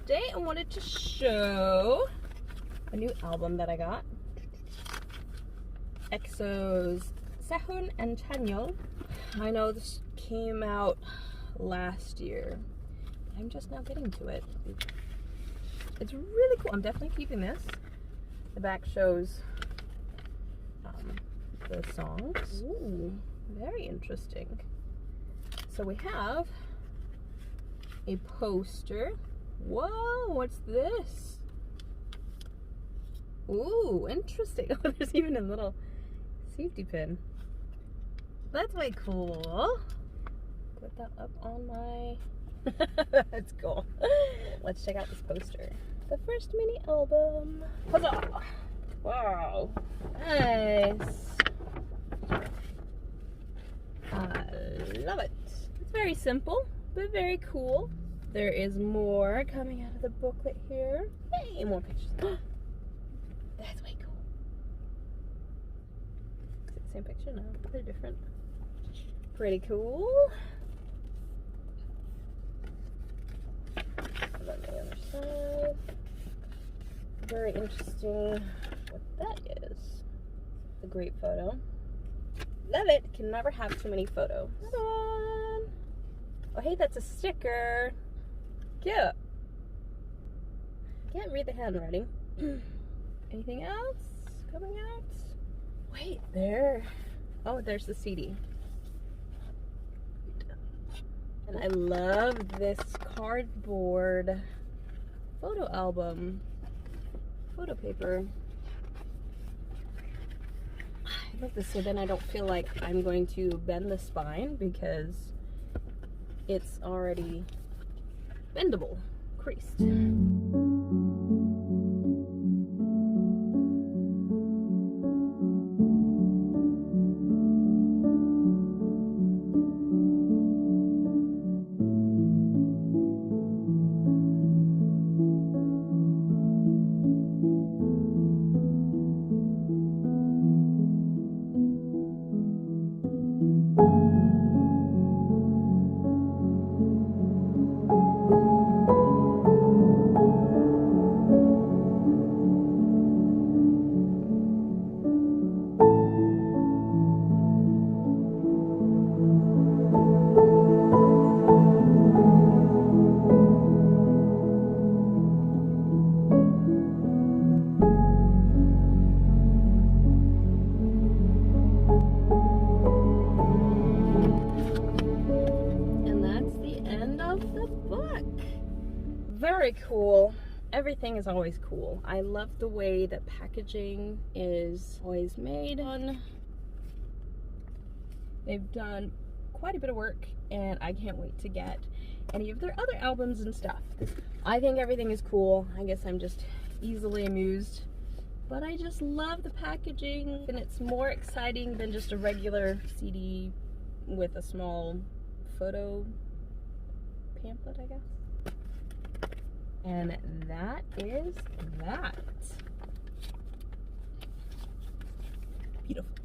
today I wanted to show a new album that I got. EXO's Sehun and Chanyeol. I know this came out last year. I'm just now getting to it. It's really cool. I'm definitely keeping this. The back shows the songs. Ooh, very interesting. So we have a poster. Whoa, what's this? Ooh, interesting. Oh, there's even a little safety pin. That's way cool. Put that up on my... That's cool. Let's check out this poster. The first mini album. Huzzah! Wow. Nice. I love it. It's very simple, but very cool. There is more coming out of the booklet here. Hey, more pictures. That's way cool. Is it the same picture? No, they're different. Pretty cool. And then the other side. Very interesting what that is. A great photo. Love it. Can never have too many photos. Oh, hey, that's a sticker. Cute. Can't read the handwriting. Anything else coming out? Wait, there. Oh, there's the CD. And I love this cardboard photo album. Photo paper. I love this, so then I don't feel like I'm going to bend the spine because it's already bendable, creased. Very cool. Everything is always cool. I love the way that packaging is always made. They've done quite a bit of work, and I can't wait to get any of their other albums and stuff. I think everything is cool. I guess I'm just easily amused, but I just love the packaging, and it's more exciting than just a regular CD with a small photo pamphlet, I guess. And that is that. Beautiful.